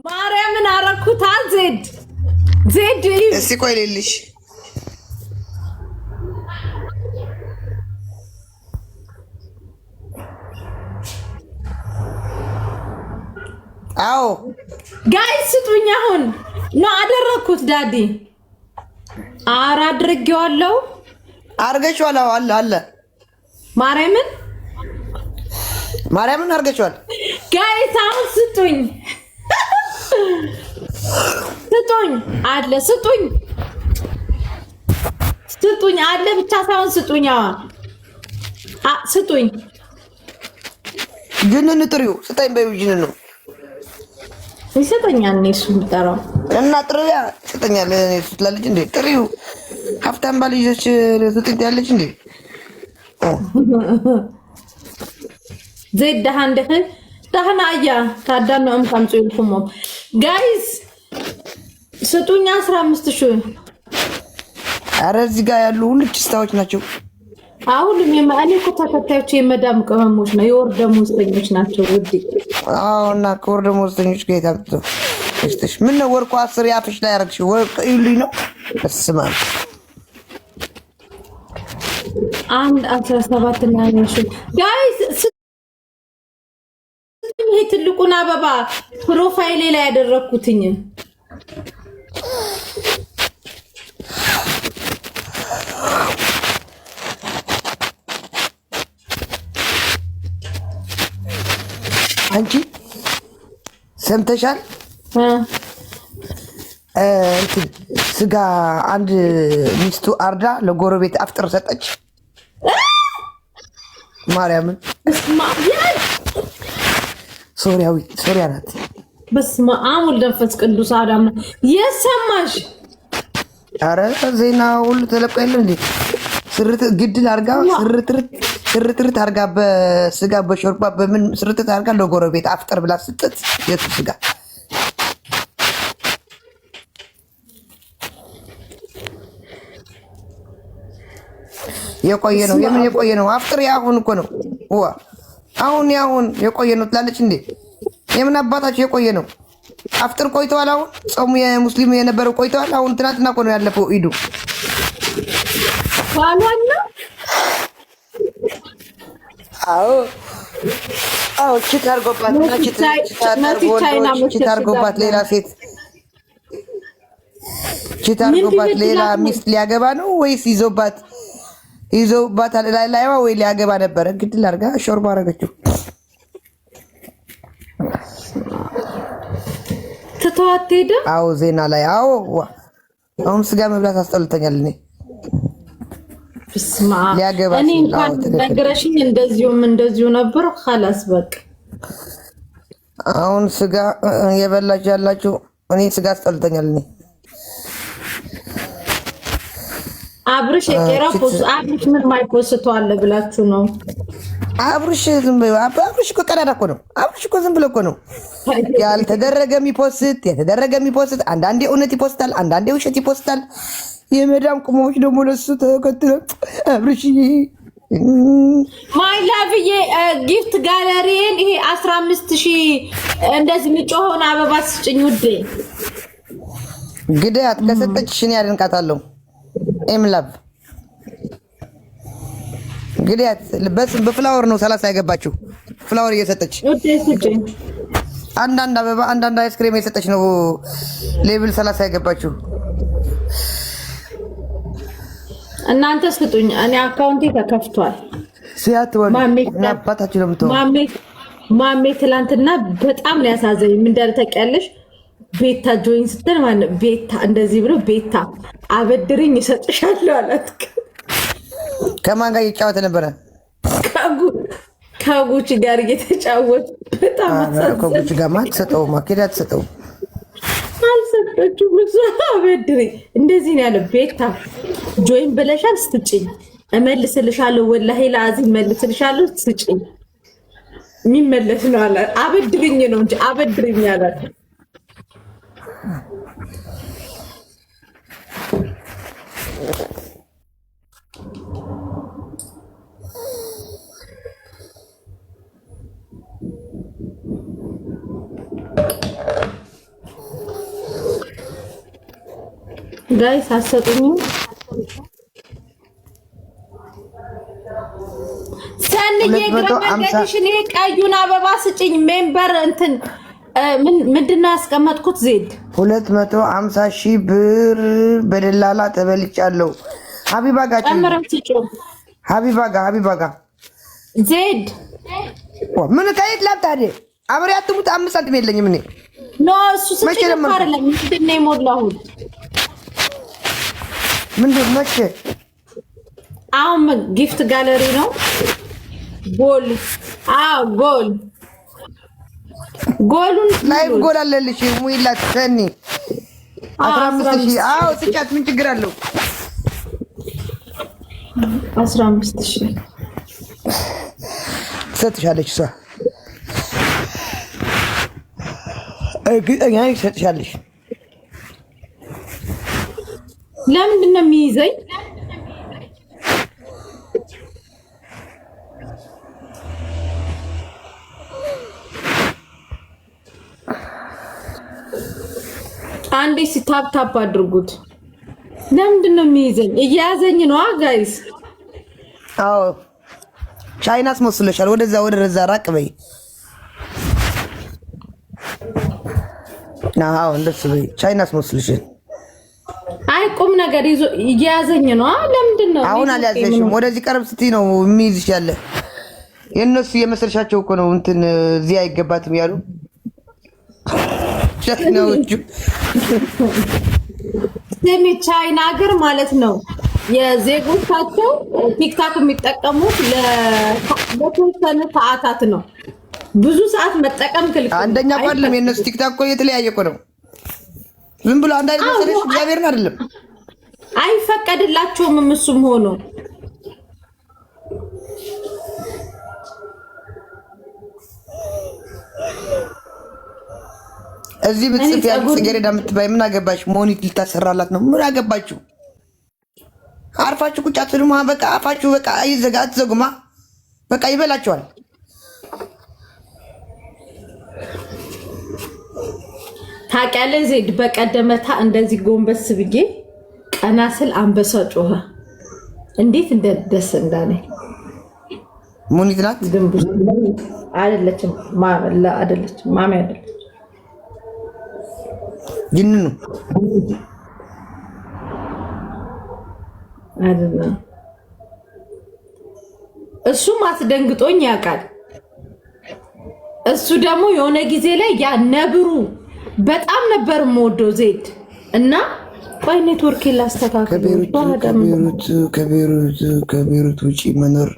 ማርያምን አረኩታ ዜድ እስቲ ቆይ ልልሽ አዎ ጋይስ ስጡኝ። አሁን ነው አደረኩት ዳዲ አድርጌዋለሁ። አርገሽዋል? አዎ አለ ማርያምን አርገሽዋል። ጋይስ አሁን ስጡኝ አለ ስጡኝ አለ ብቻ ሳይሆን ስጡኝ። ስጡኝ ጅንን ጥሪው ስጠኝ በይው። ጅንን ነው ይሰጠኛል። እሱ ምጠራው እና ጥሪያ ይሰጠኛል። እሱ ትላለች እንዴ ጥሪው ሀብታም ባልጆች ስጥኝ ያለች እንዴ ዘይድ ደህና አያ ታዳምም ታምጹ ይልኩሞ ጋይስ ስጡኝ 15,000። አረ እዚህ ጋር ያሉ ሁሉ ችስታዎች ናቸው። አሁንም የማአሊ እኮ ተከታዮች የመዳም ቅመሞች ነው፣ የወር ደመወዝተኞች ናቸው። ውድ እና ከወር ደመወዝተኞች ጋር የታምጡ እሺ ምን ነው ወርቁ 10 ያፍሽ ላይ ያረግሽ ወርቅ ይሉኝ ነው። እስማ አንድ 17 እና ያንሱ ጋይስ ይሄ ትልቁን አበባ ፕሮፋይሌ ላይ ያደረኩትኝ አንቺ ሰምተሻል? እንትን ስጋ አንድ ሚስቱ አርዳ ለጎረቤት አፍጥር ሰጠች። ማርያምን ሶሪያ ናት። በስመ አብ ወወልድ ወመንፈስ ቅዱስ አዳም የሰማሽ? አረ ዜና ሁሉ ተለቆ የለ እንዴ? ስርት ግድል አርጋ ስርትርት አርጋ በስጋ በሾርባ በምን ስርትት አርጋ ለጎረቤት አፍጥር ብላ ስትት የቱ ስጋ የቆየ ነው። የምን የቆየ ነው? አፍጥር ያሁን እኮ ነው። አሁን የቆየ ነው ትላለች እንዴ? የምን አባታችሁ የቆየ ነው? አፍጥር ቆይተዋል። አሁን ጾሙ የሙስሊም የነበረው ቆይተዋል። አሁን ትናንትና እኮ ነው ያለፈው ኢዱ ባሏና አዎ ቺት አድርጎባት ሌላ ሴት ቺት አድርጎባት ሌላ ሚስት ሊያገባ ነው ወይስ ይዞባት ላይዋ ወይ ሊያገባ ነበረ? ግድል አድርጋ ሾርባ አደረገችው። ትተዋት ሄደ። አዎ ዜና ላይ አሁን ስጋ መብላት አስጠልተኛል እኔ ብስማ እኔ እንኳን ነገረሽኝ እንደዚሁ ነበር። خلاص በቃ አሁን ስጋ የበላች ያላችሁ እኔ ስጋ አስጠልተኛል እኔ አብርሽ አብርሽ ምን ማይፖስተው አለ ብላችሁ ነው? አብርሽ ዝም ብሎ አብርሽ እኮ ቀዳዳ እኮ ነው። አብርሽ እኮ ዝም ብሎ እኮ ነው ያልተደረገ የሚፖስት አንዳንዴ እውነት ይፖስታል፣ አንዳንዴ ውሸት ይፖስታል። የመዳም ቅመሞች ደግሞ ለሱ ተከትለው አብርሽ ማይ ላቭዬ ጊፍት ጋለሪን ይሄ 15,000 እንደዚህ የሚጮኸውን አበባ ስጭኝ ውዴ። ግዳት ከሰጠችሽ እኔ ያደንቃታለሁ። ኤምላቭ ግዳት በፍላወር ነው 30 ያገባችው። ፍላወር እየሰጠች ውዴ ስጭኝ። አንዳንድ አበባ አንዳንድ አይስክሬም እየሰጠች ነው ሌብል 30 ያገባችው። እናንተ ስጡኝ። እኔ አካውንቴ ተከፍቷል። ሲያትወል አባታችሁ ነው የምትሆነው። ማሜ ትላንትና በጣም ነው ያሳዘኝ። ምን እንዳለ ታውቂያለሽ? ቤታ ጆይን ስትል ማለት ቤታ እንደዚህ ብሎ ቤታ አበድርኝ እሰጥሻለሁ አላት። ከማን ጋር እየተጫወተ ነበረ? ከጉቺ ጋር እየተጫወተ በጣም አሳዘኝ። ከጉቺ ጋር ማለት ሰጠው ማከዳ ተሰጠው አልሰጠችው ብዙ አበድሪ እንደዚህ ነው ያለው። ቤታ ጆይን ብለሻል ስጭኝ እመልስልሻለሁ፣ ወላሂ ለአዚም እመልስልሻለሁ ስጭኝ። የሚመለስ ነው አለ። አበድሪኝ ነው እንጂ አበድሪኝ አላት። ጋይስ አሰጡኝ። ሰንዬ ግረመገድሽን ቀዩን አበባ ስጭኝ። ሜምበር እንትን ምንድነው ያስቀመጥኩት? ዜድ 250,000 ብር በደላላ ተበልጫለሁ። ሀቢባ ጋር ሀቢባ ጋር ዜድ ምን ከየት ላምጣ? አብሬ አትሙት 5 ሳንቲም የለኝም እኔ። ኖ እሱ ስጭኝ አይደለም። ምንድነው የሞላሁት? ምንድን መቼ? አሁን ጊፍት ጋለሪ ነው። ጎል ጎሉን ላይቭ ጎል አለልሽ ሙይላት ሰኒ 15,000 አዎ ስጫት። ምን ችግር አለው? 15,000 ትሰጥሻለች እሷ። እርግጠኛ ነኝ ትሰጥሻለች። ለምንድን ነው የሚይዘኝ? አንዴ ሲታፕ አድርጉት። ለምንድን ነው የሚይዘኝ? እየያዘኝ ነው ጋይስ። አዎ ቻይናስ መስሎሻል? ወደዛ ራቅ በይ። አዎ እንደሱ በይ። ቻይናስ መስሎሻል? አይ ቁም ነገር ይዞ እየያዘኝ ነው። ለምንድን ነው? አሁን አልያዘሽም። ወደዚህ ቀረብ ስትይ ነው የሚይዝሽ ያለ። የእነሱ የመሰልሻቸው እኮ ነው እንትን እዚህ አይገባትም ያሉ ቻይናዎቹ። ስሚ ቻይና ሀገር ማለት ነው የዜጎቻቸው ቲክታክ የሚጠቀሙት ለተወሰኑ ሰዓታት ነው። ብዙ ሰዓት መጠቀም ክልክል። አንደኛ እኮ አይደለም የእነሱ ቲክታክ እኮ የተለያየ እኮ ነው። ዝም ብሎ አንድ አይነት መሰለሽ? እግዚአብሔርን አይደለም አይፈቀድላቸውም። እሱም ሆኖ እዚህ ብትጽፍ ያ ጽጌረዳ የምትባይ ምን አገባሽ? ሞኒት ልታሰራላት ነው። ምን አገባችሁ? አርፋችሁ ቁጭ አትሉማ? በቃ አፋችሁ በቃ አይዘጋ አትዘጉማ። በቃ ይበላችኋል። ታውቂያለሽ ዜድ በቀደመታ እንደዚህ ጎንበስ ብዬ ቀና ስል አንበሳ ጮኸ። እንዴት እንደደስ እንዳለኝ። ሙኒት ናት አይደለችም? አይደለችም ማሚ አይደለች። ጅንኑ አይደለም። እሱም አስደንግጦኝ ያውቃል። እሱ ደግሞ የሆነ ጊዜ ላይ ያ ነብሩ በጣም ነበር የምወደው ዜድ እና ቆይ ኔትወርክ ላስተካክል። ከቤሩት ውጪ መኖር